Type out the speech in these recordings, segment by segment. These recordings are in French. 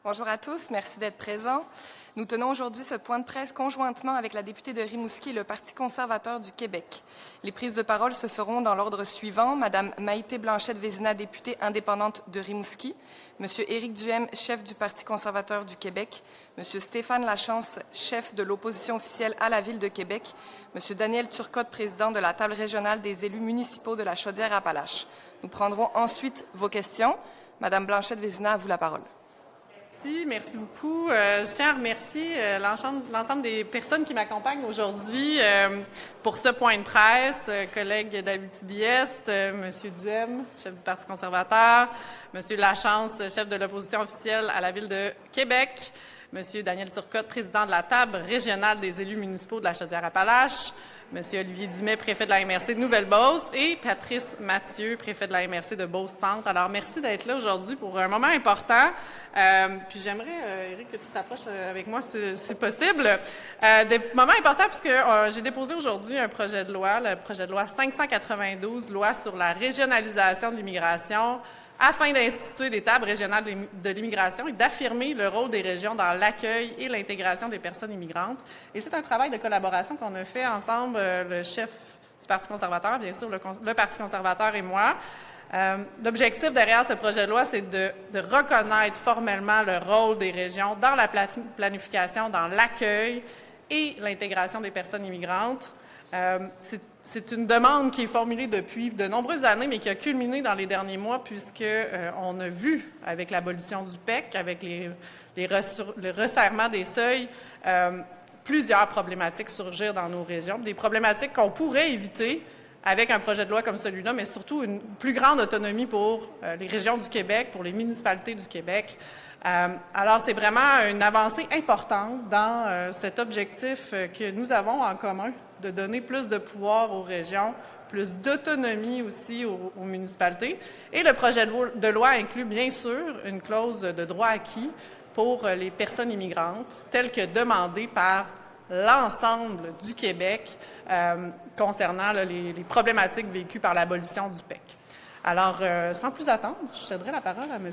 Bonjour à tous, merci d'être présents. Nous tenons aujourd'hui ce point de presse conjointement avec la députée de Rimouski et le Parti conservateur du Québec. Les prises de parole se feront dans l'ordre suivant. Madame Maïté Blanchette-Vézina, députée indépendante de Rimouski. Monsieur Éric Duhem, chef du Parti conservateur du Québec. Monsieur Stéphane Lachance, chef de l'opposition officielle à la Ville de Québec. Monsieur Daniel Turcotte, président de la table régionale des élus municipaux de la Chaudière-Appalaches. Nous prendrons ensuite vos questions. Madame Blanchette-Vézina, à vous la parole. Merci beaucoup. Je tiens à remercier l'ensemble des personnes qui m'accompagnent aujourd'hui pour ce point de presse. Collègue d'Abitibi-Est, M. Duhem, chef du Parti conservateur, M. Lachance, chef de l'opposition officielle à la Ville de Québec, M. Daniel Turcotte, président de la table régionale des élus municipaux de la Chaudière-Appalaches, M. Olivier Dumais, préfet de la MRC de Nouvelle-Beauce, et Patrice Mathieu, préfet de la MRC de Beauce-Centre. Alors, merci d'être là aujourd'hui pour un moment important. Puis j'aimerais, Éric, que tu t'approches avec moi si possible. Des moments importants puisque j'ai déposé aujourd'hui un projet de loi, le projet de loi 592, loi sur la régionalisation de l'immigration, afin d'instituer des tables régionales de l'immigration et d'affirmer le rôle des régions dans l'accueil et l'intégration des personnes immigrantes. Et c'est un travail de collaboration qu'on a fait ensemble, le chef du Parti conservateur, bien sûr, le Parti conservateur et moi. L'objectif derrière ce projet de loi, c'est de reconnaître formellement le rôle des régions dans la planification, dans l'accueil et l'intégration des personnes immigrantes. C'est une demande qui est formulée depuis de nombreuses années, mais qui a culminé dans les derniers mois, puisqu'on a vu, avec l'abolition du PEC, avec le resserrement des seuils, plusieurs problématiques surgir dans nos régions, des problématiques qu'on pourrait éviter avec un projet de loi comme celui-là, mais surtout une plus grande autonomie pour les régions du Québec, pour les municipalités du Québec. Alors, c'est vraiment une avancée importante dans cet objectif que nous avons en commun, de donner plus de pouvoir aux régions, plus d'autonomie aussi aux municipalités. Et le projet de loi inclut bien sûr une clause de droit acquis pour les personnes immigrantes, telle que demandée par l'ensemble du Québec concernant les problématiques vécues par l'abolition du PEC. Alors, sans plus attendre, je céderai la parole à M.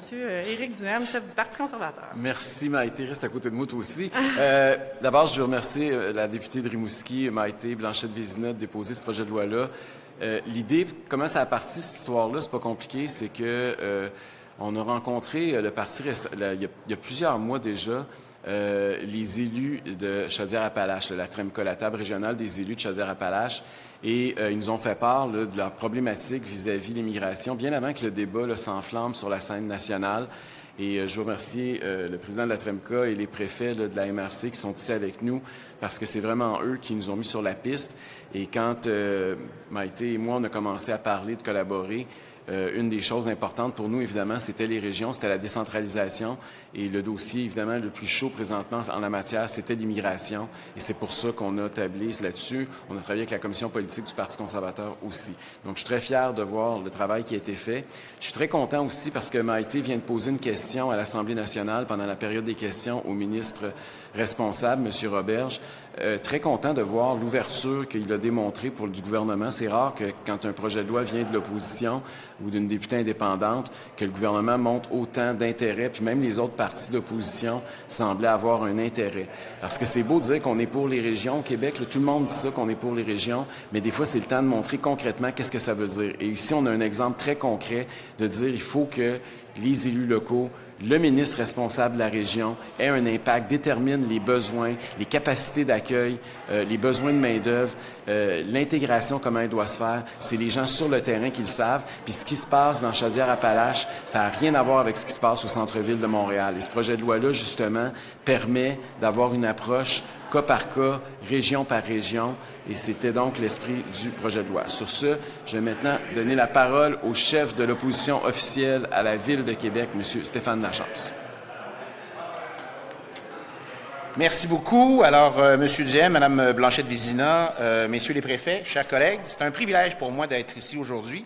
Éric Duhem, chef du Parti conservateur. Merci, Maïté. Reste à côté de moi, toi aussi. D'abord, je veux remercier la députée de Rimouski, Maïté Blanchette-Vézina, de déposer ce projet de loi-là. L'idée, comment ça a parti, cette histoire-là, c'est pas compliqué, c'est que on a rencontré le parti, il y a plusieurs mois déjà, les élus de Chaudière-Appalaches, la TREMCA, la table régionale des élus de Chaudière-Appalaches, et ils nous ont fait part de leur problématique vis-à-vis l'immigration, bien avant que le débat s'enflamme sur la scène nationale. Et je veux remercier le président de la TREMCA et les préfets de la MRC qui sont ici avec nous, parce que c'est vraiment eux qui nous ont mis sur la piste. Et quand Maïté et moi, on a commencé à parler, de collaborer, une des choses importantes pour nous, évidemment, c'était les régions, c'était la décentralisation. Et le dossier, évidemment, le plus chaud présentement en la matière, c'était l'immigration. Et c'est pour ça qu'on a tablé là-dessus. On a travaillé avec la commission politique du Parti conservateur aussi. Donc, je suis très fier de voir le travail qui a été fait. Je suis très content aussi parce que Maïté vient de poser une question à l'Assemblée nationale pendant la période des questions au ministre responsable, M. Roberge. Très content de voir l'ouverture qu'il a démontrée pour du gouvernement. C'est rare que quand un projet de loi vient de l'opposition ou d'une députée indépendante, que le gouvernement montre autant d'intérêt, puis même les autres partis d'opposition semblaient avoir un intérêt. Parce que c'est beau de dire qu'on est pour les régions au Québec, là, tout le monde dit ça, qu'on est pour les régions, mais des fois, c'est le temps de montrer concrètement qu'est-ce que ça veut dire. Et ici, on a un exemple très concret de dire il faut que les élus locaux, le ministre responsable de la région ait un impact, détermine les besoins, les capacités d'accueil, les besoins de main-d'œuvre, l'intégration, comment elle doit se faire. C'est les gens sur le terrain qui le savent. Puis ce qui se passe dans Chaudière-Appalaches, ça n'a rien à voir avec ce qui se passe au centre-ville de Montréal. Et ce projet de loi-là, justement, permet d'avoir une approche cas par cas, région par région, et c'était donc l'esprit du projet de loi. Sur ce, je vais maintenant donner la parole au chef de l'opposition officielle à la Ville de Québec, M. Stéphane Lachance. Merci beaucoup. Alors, M. Duhem, Mme Blanchette-Vézina, messieurs les préfets, chers collègues, c'est un privilège pour moi d'être ici aujourd'hui.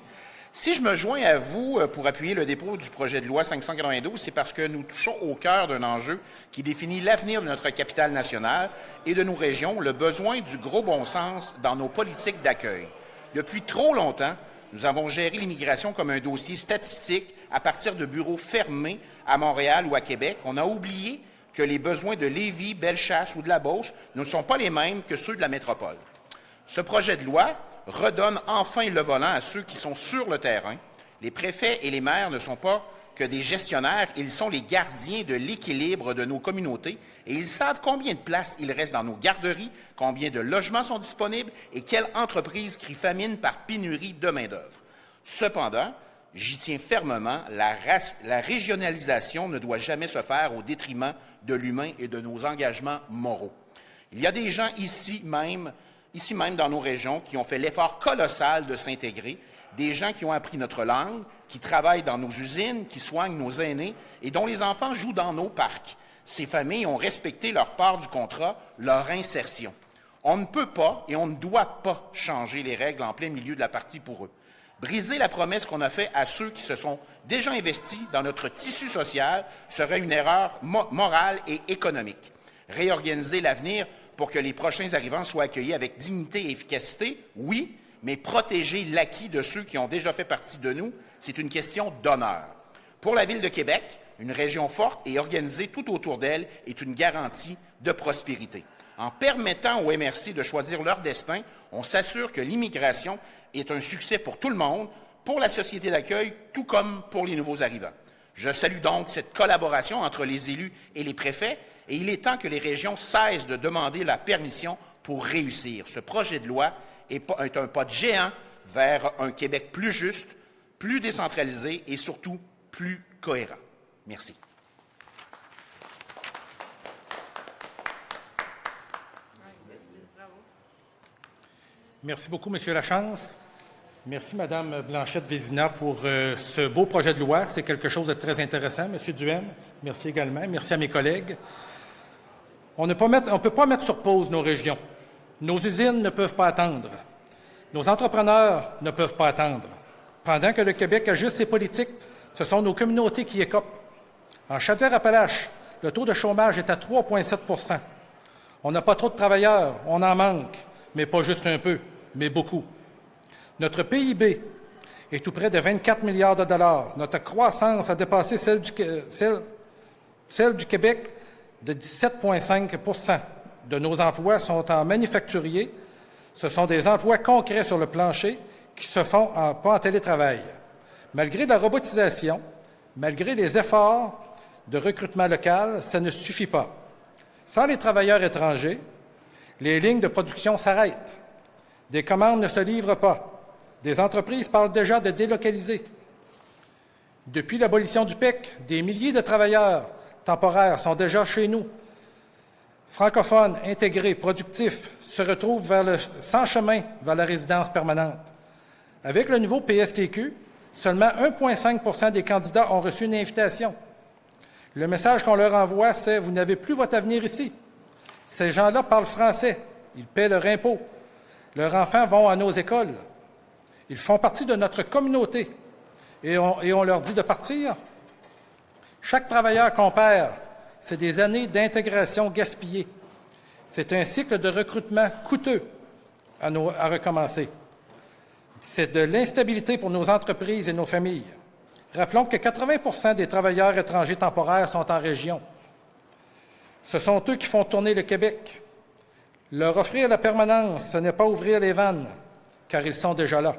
Si je me joins à vous pour appuyer le dépôt du projet de loi 592, c'est parce que nous touchons au cœur d'un enjeu qui définit l'avenir de notre capitale nationale et de nos régions, le besoin du gros bon sens dans nos politiques d'accueil. Depuis trop longtemps, nous avons géré l'immigration comme un dossier statistique à partir de bureaux fermés à Montréal ou à Québec. On a oublié que les besoins de Lévis, Bellechasse ou de la Beauce ne sont pas les mêmes que ceux de la métropole. Ce projet de loi redonne enfin le volant à ceux qui sont sur le terrain. Les préfets et les maires ne sont pas que des gestionnaires, ils sont les gardiens de l'équilibre de nos communautés et ils savent combien de places il reste dans nos garderies, combien de logements sont disponibles et quelle entreprise crie famine par pénurie de main-d'œuvre. Cependant, j'y tiens fermement, la régionalisation ne doit jamais se faire au détriment de l'humain et de nos engagements moraux. Il y a des gens ici même dans nos régions qui ont fait l'effort colossal de s'intégrer, des gens qui ont appris notre langue, qui travaillent dans nos usines, qui soignent nos aînés et dont les enfants jouent dans nos parcs. Ces familles ont respecté leur part du contrat, leur insertion. On ne peut pas et on ne doit pas changer les règles en plein milieu de la partie pour eux. Briser la promesse qu'on a faite à ceux qui se sont déjà investis dans notre tissu social serait une erreur morale et économique. Réorganiser l'avenir pour que les prochains arrivants soient accueillis avec dignité et efficacité, oui, mais protéger l'acquis de ceux qui ont déjà fait partie de nous, c'est une question d'honneur. Pour la Ville de Québec, une région forte et organisée tout autour d'elle est une garantie de prospérité. En permettant aux MRC de choisir leur destin, on s'assure que l'immigration est un succès pour tout le monde, pour la société d'accueil, tout comme pour les nouveaux arrivants. Je salue donc cette collaboration entre les élus et les préfets, et il est temps que les régions cessent de demander la permission pour réussir. Ce projet de loi est un pas de géant vers un Québec plus juste, plus décentralisé et surtout plus cohérent. Merci. Merci beaucoup, M. Lachance. Merci, Mme Blanchette-Vézina, pour ce beau projet de loi. C'est quelque chose de très intéressant. M. Duhem, merci également. Merci à mes collègues. On ne peut pas mettre sur pause nos régions. Nos usines ne peuvent pas attendre. Nos entrepreneurs ne peuvent pas attendre. Pendant que le Québec ajuste ses politiques, ce sont nos communautés qui écopent. En Chaudière-Appalaches, le taux de chômage est à 3,7 %. On n'a pas trop de travailleurs, on en manque, mais pas juste un peu, mais beaucoup. Notre PIB est tout près de 24 milliards de dollars. Notre croissance a dépassé celle du Québec de 17,5 %. De nos emplois sont en manufacturier. Ce sont des emplois concrets sur le plancher qui se font pas en télétravail. Malgré la robotisation, malgré les efforts de recrutement local, ça ne suffit pas. Sans les travailleurs étrangers, les lignes de production s'arrêtent. Des commandes ne se livrent pas. Des entreprises parlent déjà de délocaliser. Depuis l'abolition du PEC, des milliers de travailleurs temporaires sont déjà chez nous. Francophones, intégrés, productifs, se retrouvent sans chemin vers la résidence permanente. Avec le nouveau PSTQ, seulement 1,5 % des candidats ont reçu une invitation. Le message qu'on leur envoie, c'est « Vous n'avez plus votre avenir ici ». Ces gens-là parlent français, ils paient leur impôt. Leurs enfants vont à nos écoles. Ils font partie de notre communauté. Et on leur dit de partir. Chaque travailleur qu'on perd, c'est des années d'intégration gaspillées. C'est un cycle de recrutement coûteux à recommencer. C'est de l'instabilité pour nos entreprises et nos familles. Rappelons que 80 % des travailleurs étrangers temporaires sont en région. Ce sont eux qui font tourner le Québec. Leur offrir la permanence, ce n'est pas ouvrir les vannes, car ils sont déjà là.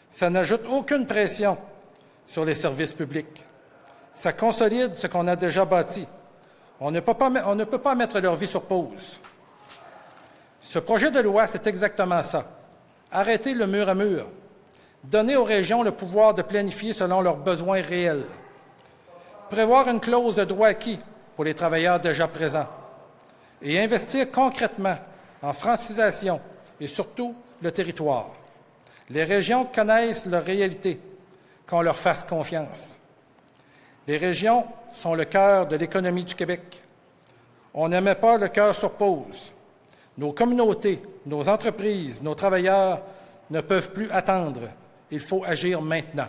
Ça n'ajoute aucune pression sur les services publics. Ça consolide ce qu'on a déjà bâti. On ne peut pas mettre leur vie sur pause. Ce projet de loi, c'est exactement ça. Arrêter le mur à mur. Donner aux régions le pouvoir de planifier selon leurs besoins réels. Prévoir une clause de droit acquis pour les travailleurs déjà présents. Et investir concrètement en francisation et surtout le territoire. Les régions connaissent leur réalité, qu'on leur fasse confiance. Les régions sont le cœur de l'économie du Québec. On ne met pas le cœur sur pause. Nos communautés, nos entreprises, nos travailleurs ne peuvent plus attendre. Il faut agir maintenant.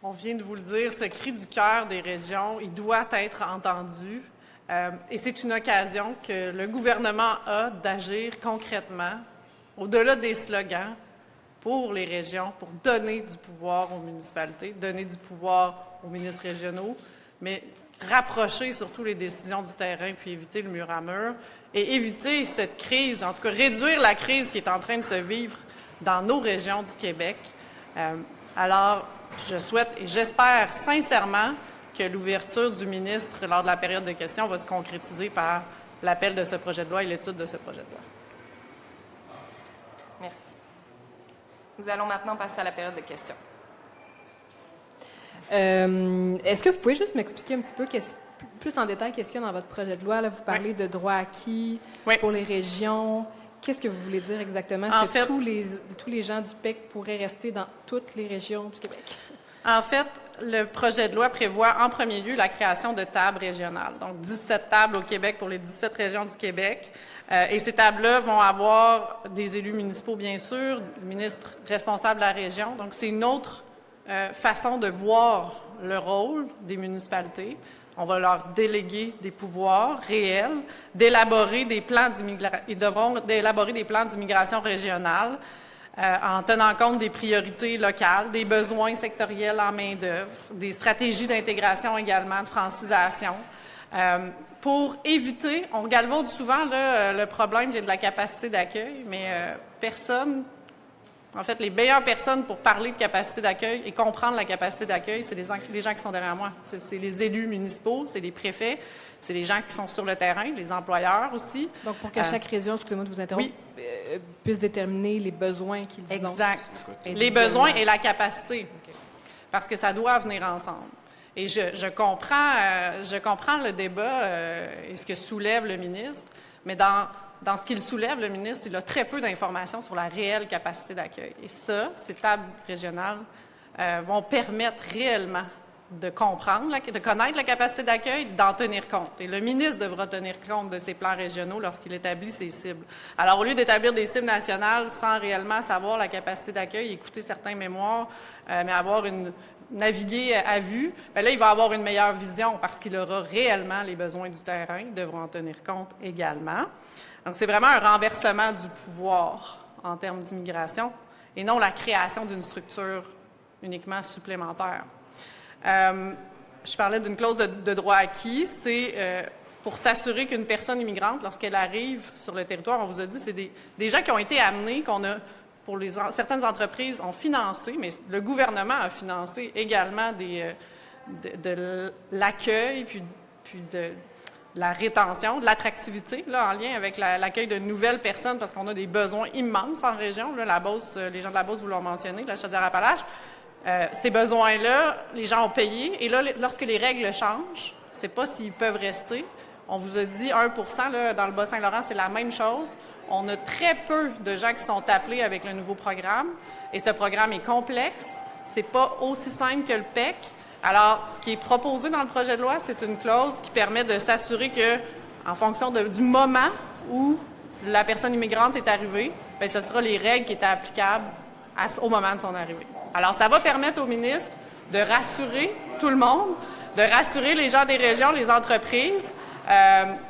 On vient de vous le dire, ce cri du cœur des régions, il doit être entendu. Et c'est une occasion que le gouvernement a d'agir concrètement, au-delà des slogans, pour les régions, pour donner du pouvoir aux municipalités, donner du pouvoir aux ministres régionaux, mais rapprocher surtout les décisions du terrain, puis éviter le mur à mur, et éviter cette crise, en tout cas réduire la crise qui est en train de se vivre dans nos régions du Québec. Alors, je souhaite et j'espère sincèrement que l'ouverture du ministre lors de la période de questions va se concrétiser par l'appel de ce projet de loi et l'étude de ce projet de loi. Merci. Nous allons maintenant passer à la période de questions. Est-ce que vous pouvez juste m'expliquer un petit peu plus en détail qu'est-ce qu'il y a dans votre projet de loi? Là, vous parlez de droits acquis pour les régions. Qu'est-ce que vous voulez dire exactement? Est-ce que tous les gens du PEC pourraient rester dans toutes les régions du Québec? En fait, le projet de loi prévoit en premier lieu la création de tables régionales. Donc, 17 tables au Québec pour les 17 régions du Québec. Et ces tables-là vont avoir des élus municipaux, bien sûr, le ministre responsable de la région. Donc, c'est une autre façon de voir le rôle des municipalités. On va leur déléguer des pouvoirs réels, d'élaborer des plans d'immigration. Ils devront élaborer des plans d'immigration régionale en tenant compte des priorités locales, des besoins sectoriels en main-d'œuvre, des stratégies d'intégration également, de francisation. Pour éviter, on galvaude souvent là, le problème de la capacité d'accueil, mais en fait, les meilleures personnes pour parler de capacité d'accueil et comprendre la capacité d'accueil, c'est les gens qui sont derrière moi. C'est les élus municipaux, c'est les préfets, c'est les gens qui sont sur le terrain, les employeurs aussi. Donc, pour que chaque région, excusez-moi de vous interrompre, puisse déterminer les besoins qu'ils ont. Exact. Les besoins et la capacité. Parce que ça doit venir ensemble. Et je comprends le débat et ce que soulève le ministre, mais dans ce qu'il soulève, le ministre, il a très peu d'informations sur la réelle capacité d'accueil. Et ça, ces tables régionales vont permettre réellement de comprendre, de connaître la capacité d'accueil, d'en tenir compte. Et le ministre devra tenir compte de ses plans régionaux lorsqu'il établit ses cibles. Alors, au lieu d'établir des cibles nationales sans réellement savoir la capacité d'accueil, écouter certains mémoires, mais naviguer à vue, bien là, il va avoir une meilleure vision parce qu'il aura réellement les besoins du terrain. Il devra en tenir compte également. Donc, c'est vraiment un renversement du pouvoir en termes d'immigration et non la création d'une structure uniquement supplémentaire. Je parlais d'une clause de droit acquis. C'est pour s'assurer qu'une personne immigrante, lorsqu'elle arrive sur le territoire, on vous a dit, c'est des gens qui ont été amenés, certaines entreprises ont financé, mais le gouvernement a financé également de l'accueil, puis de la rétention, de l'attractivité, là, en lien avec l'accueil de nouvelles personnes, parce qu'on a des besoins immenses en région. Là, la Beauce, les gens de la Beauce, vous l'ont mentionné, de la Chaudière-Appalaches. Ces besoins-là, les gens ont payé. Et là, lorsque les règles changent, c'est pas s'ils peuvent rester. On vous a dit 1 là, dans le Bas-Saint-Laurent, c'est la même chose. On a très peu de gens qui sont appelés avec le nouveau programme. Et ce programme est complexe. C'est pas aussi simple que le PEC. Alors, ce qui est proposé dans le projet de loi, c'est une clause qui permet de s'assurer que, en fonction du moment où la personne immigrante est arrivée, bien, ce sera les règles qui étaient applicables au moment de son arrivée. Alors, ça va permettre au ministre de rassurer tout le monde, de rassurer les gens des régions, les entreprises,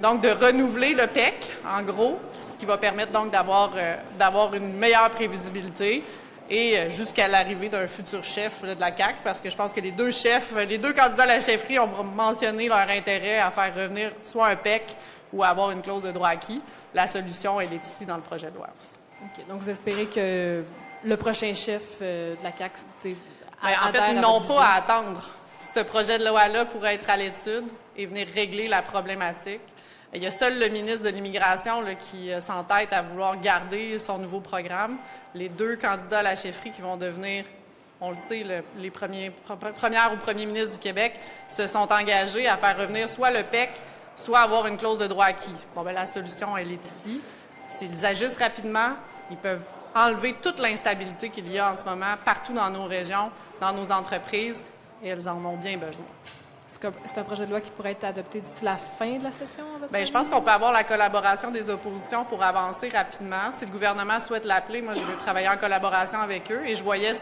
donc de renouveler le PEC, en gros, ce qui va permettre donc d'avoir une meilleure prévisibilité et jusqu'à l'arrivée d'un futur chef de la CAQ, parce que je pense que les deux candidats à la chefferie ont mentionné leur intérêt à faire revenir soit un PEC ou à avoir une clause de droit acquis. La solution, elle est ici dans le projet de loi aussi. OK. Donc, vous espérez que le prochain chef de la CAQ, en fait, ils n'ont pas à attendre. Ce projet de loi-là pourrait être à l'étude et venir régler la problématique. Il y a seul le ministre de l'Immigration qui s'entête à vouloir garder son nouveau programme. Les deux candidats à la chefferie qui vont devenir, on le sait, les premières ou premiers ministres du Québec se sont engagés à faire revenir soit le PEC, soit avoir une clause de droit acquis. Bon, bien, la solution, elle est ici. S'ils agissent rapidement, ils peuvent enlever toute l'instabilité qu'il y a en ce moment partout dans nos régions, dans nos entreprises, et elles en ont bien besoin. C'est un projet de loi qui pourrait être adopté d'ici la fin de la session? Bien, je pense qu'on peut avoir la collaboration des oppositions pour avancer rapidement. Si le gouvernement souhaite l'appeler, moi, je veux travailler en collaboration avec eux. Et je voyais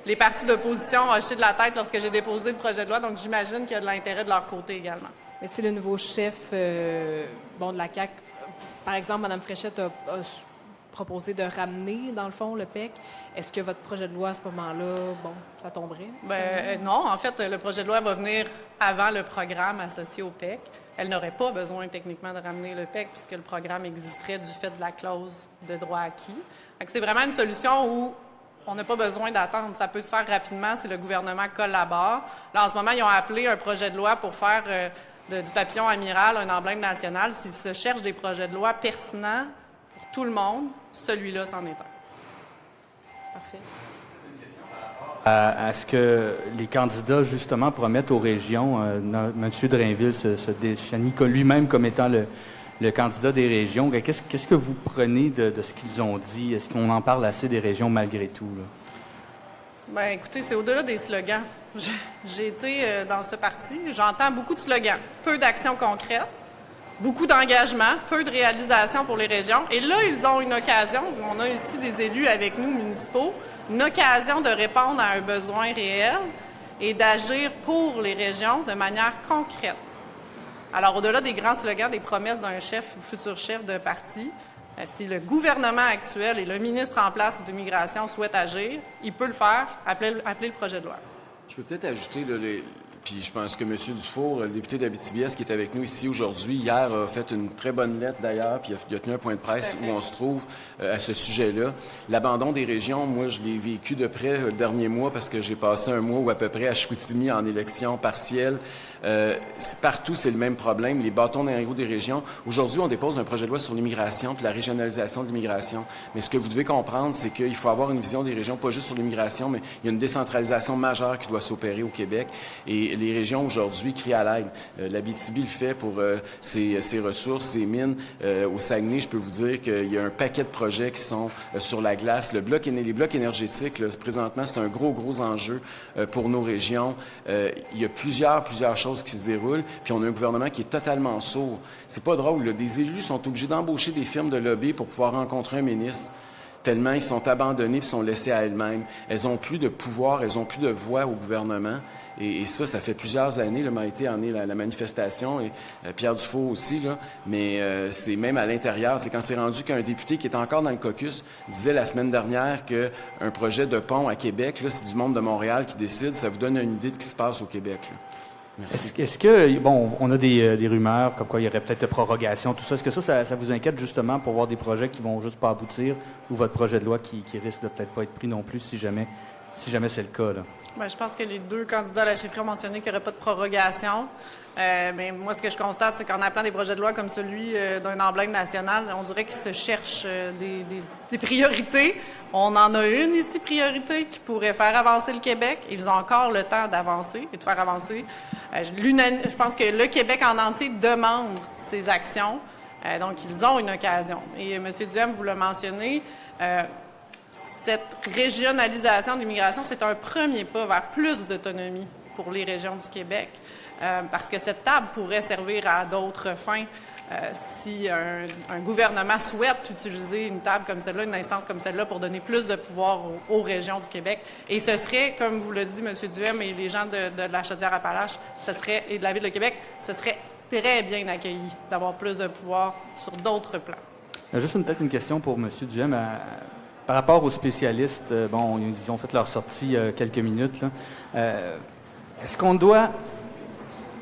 les partis d'opposition hocher de la tête lorsque j'ai déposé le projet de loi, donc j'imagine qu'il y a de l'intérêt de leur côté également. Mais si le nouveau chef de la CAQ, par exemple, Mme Fréchette a proposé de ramener, dans le fond, le PEC, est-ce que votre projet de loi, à ce moment-là, ça tomberait? Bien, non. En fait, le projet de loi va venir avant le programme associé au PEC. Elle n'aurait pas besoin, techniquement, de ramener le PEC puisque le programme existerait du fait de la clause de droit acquis. C'est vraiment une solution où on n'a pas besoin d'attendre. Ça peut se faire rapidement si le gouvernement collabore. Là, en ce moment, ils ont appelé un projet de loi pour faire du papillon amiral un emblème national. S'ils se cherchent des projets de loi pertinents pour tout le monde, celui-là, c'en est un. Parfait. À ce que les candidats, justement, promettent aux régions, M. Drainville se définit lui-même comme étant le candidat des régions. Qu'est-ce que vous prenez de ce qu'ils ont dit? Est-ce qu'on en parle assez des régions malgré tout? Bien, écoutez, c'est au-delà des slogans. J'ai été dans ce parti, j'entends beaucoup de slogans, peu d'actions concrètes, beaucoup d'engagement, peu de réalisations pour les régions. Et là, ils ont une occasion, on a ici des élus avec nous municipaux, une occasion de répondre à un besoin réel et d'agir pour les régions de manière concrète. Alors, au-delà des grands slogans, des promesses d'un chef ou futur chef de parti, si le gouvernement actuel et le ministre en place de l'immigration souhaitent agir, il peut le faire, appeler le projet de loi. Je peux peut-être ajouter, puis je pense que M. Dufour, le député d'Abitibi-Est qui est avec nous ici aujourd'hui, hier a fait une très bonne lettre d'ailleurs, puis il a tenu un point de presse où on se trouve à ce sujet-là. L'abandon des régions, moi, je l'ai vécu de près le dernier mois parce que j'ai passé un mois ou à peu près à Chicoutimi en élection partielle. Partout, c'est le même problème, les bâtons dans les roues des régions. Aujourd'hui, on dépose un projet de loi sur l'immigration puis la régionalisation de l'immigration. Mais ce que vous devez comprendre, c'est qu'il faut avoir une vision des régions, pas juste sur l'immigration, mais il y a une décentralisation majeure qui doit s'opérer au Québec. Et les régions, aujourd'hui, crient à l'aide. L'Abitibi le fait pour ses ressources, ses mines. Au Saguenay, je peux vous dire qu'il y a un paquet de projets qui sont sur la glace. Les blocs énergétiques, là, présentement, c'est un gros enjeu pour nos régions. Il y a plusieurs choses qui se déroulent, puis on a un gouvernement qui est totalement sourd. C'est pas drôle, là. Des élus sont obligés d'embaucher des firmes de lobby pour pouvoir rencontrer un ministre, tellement ils sont abandonnés puis sont laissés à elles-mêmes. Elles ont plus de pouvoir, elles ont plus de voix au gouvernement. Et ça fait plusieurs années. Le Maïté en est la manifestation, et Pierre Dufault aussi, là. Mais c'est même à l'intérieur. C'est quand c'est rendu qu'un député qui est encore dans le caucus disait la semaine dernière qu'un projet de pont à Québec, là, c'est du monde de Montréal qui décide. Ça vous donne une idée de ce qui se passe au Québec, là. Merci. Est-ce que, on a des rumeurs comme quoi il y aurait peut-être de prorogation, tout ça. Est-ce que ça vous inquiète justement pour voir des projets qui vont juste pas aboutir ou votre projet de loi qui risque de peut-être pas être pris non plus si jamais c'est le cas, là? Bien, je pense que les deux candidats à la chefferie ont mentionné qu'il n'y aurait pas de prorogation. Mais moi, ce que je constate, c'est qu'en appelant des projets de loi comme celui d'un emblème national, on dirait qu'ils se cherchent des priorités. On en a une ici, priorité, qui pourrait faire avancer le Québec. Ils ont encore le temps d'avancer et de faire avancer. Je pense que le Québec en entier demande ces actions. Donc, ils ont une occasion. Et M. Duhem, vous le mentionnez, cette régionalisation de l'immigration, c'est un premier pas vers plus d'autonomie pour les régions du Québec, parce que cette table pourrait servir à d'autres fins si un gouvernement souhaite utiliser une table comme celle-là, une instance comme celle-là, pour donner plus de pouvoir aux régions du Québec. Et ce serait, comme vous le dit M. Duhem et les gens de la Chaudière-Appalaches, et de la Ville de Québec, ce serait très bien accueilli d'avoir plus de pouvoir sur d'autres plans. Juste peut-être une question pour M. Duhem. Par rapport aux spécialistes, ils ont fait leur sortie il y a quelques minutes, là. Est-ce qu'on doit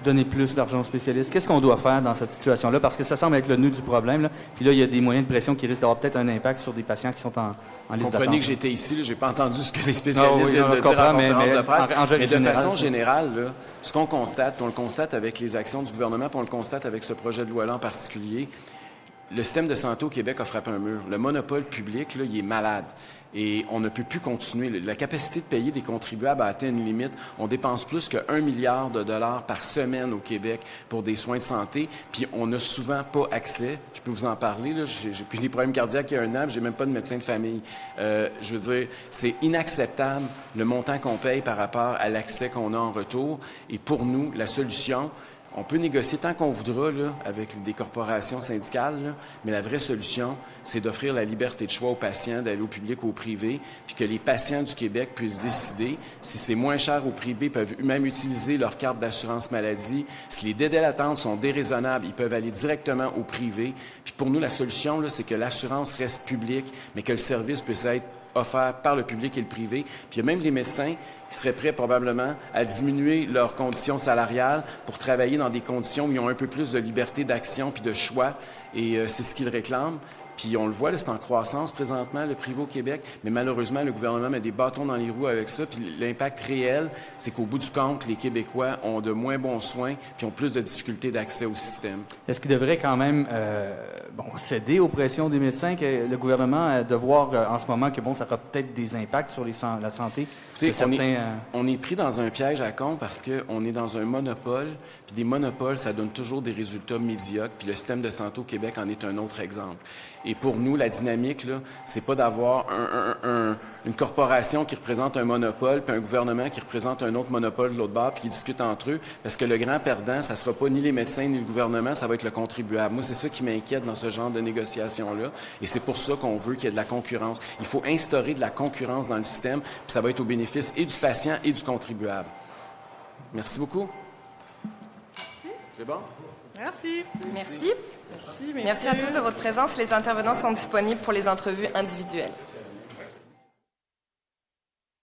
donner plus d'argent aux spécialistes? Qu'est-ce qu'on doit faire dans cette situation-là? Parce que ça semble être le nœud du problème, là. Puis là, il y a des moyens de pression qui risquent d'avoir peut-être un impact sur des patients qui sont en liste d'attente. Comprenez que j'étais ici, je n'ai pas entendu ce que les spécialistes viennent de dire en conférence de presse. Mais de façon générale, là, ce qu'on constate, on le constate avec les actions du gouvernement, puis on le constate avec ce projet de loi-là en particulier, le système de santé au Québec a frappé un mur. Le monopole public, là, il est malade. Et on ne peut plus continuer. La capacité de payer des contribuables a atteint une limite. On dépense plus que 1 milliard de dollars par semaine au Québec pour des soins de santé, puis on n'a souvent pas accès. Je peux vous en parler, là. J'ai plus des problèmes cardiaques il y a un an, puis j'ai même pas de médecin de famille. Je veux dire, c'est inacceptable le montant qu'on paye par rapport à l'accès qu'on a en retour. Et pour nous, la solution, on peut négocier tant qu'on voudra là, avec des corporations syndicales, là, mais la vraie solution, c'est d'offrir la liberté de choix aux patients d'aller au public ou au privé, puis que les patients du Québec puissent décider si c'est moins cher au privé, ils peuvent même utiliser leur carte d'assurance maladie. Si les délais d'attente sont déraisonnables, ils peuvent aller directement au privé. Puis pour nous, la solution, là, c'est que l'assurance reste publique, mais que le service puisse être offert par le public et le privé. Puis il y a même les médecins qui seraient prêts probablement à diminuer leurs conditions salariales pour travailler dans des conditions où ils ont un peu plus de liberté d'action puis de choix. Et c'est ce qu'ils réclament. Puis on le voit, là, c'est en croissance présentement, le privé au Québec, mais malheureusement, le gouvernement met des bâtons dans les roues avec ça. Puis l'impact réel, c'est qu'au bout du compte, les Québécois ont de moins bons soins puis ont plus de difficultés d'accès au système. Est-ce qu'il devrait quand même céder aux pressions des médecins, que le gouvernement de voir en ce moment que ça aura peut-être des impacts sur la santé? Écoutez, on est pris dans un piège à con parce qu'on est dans un monopole, puis des monopoles, ça donne toujours des résultats médiocres, puis le système de santé au Québec en est un autre exemple. Et pour nous, la dynamique, là, c'est pas d'avoir une corporation qui représente un monopole, puis un gouvernement qui représente un autre monopole de l'autre bord, puis qui discutent entre eux, parce que le grand perdant, ça sera pas ni les médecins ni le gouvernement, ça va être le contribuable. Moi, c'est ça qui m'inquiète dans ce genre de négociation-là, et c'est pour ça qu'on veut qu'il y ait de la concurrence. Il faut instaurer de la concurrence dans le système, puis ça va être au bénéfice et du patient et du contribuable. Merci beaucoup. C'est bon? Merci. Merci. Merci à tous de votre présence. Les intervenants sont disponibles pour les entrevues individuelles.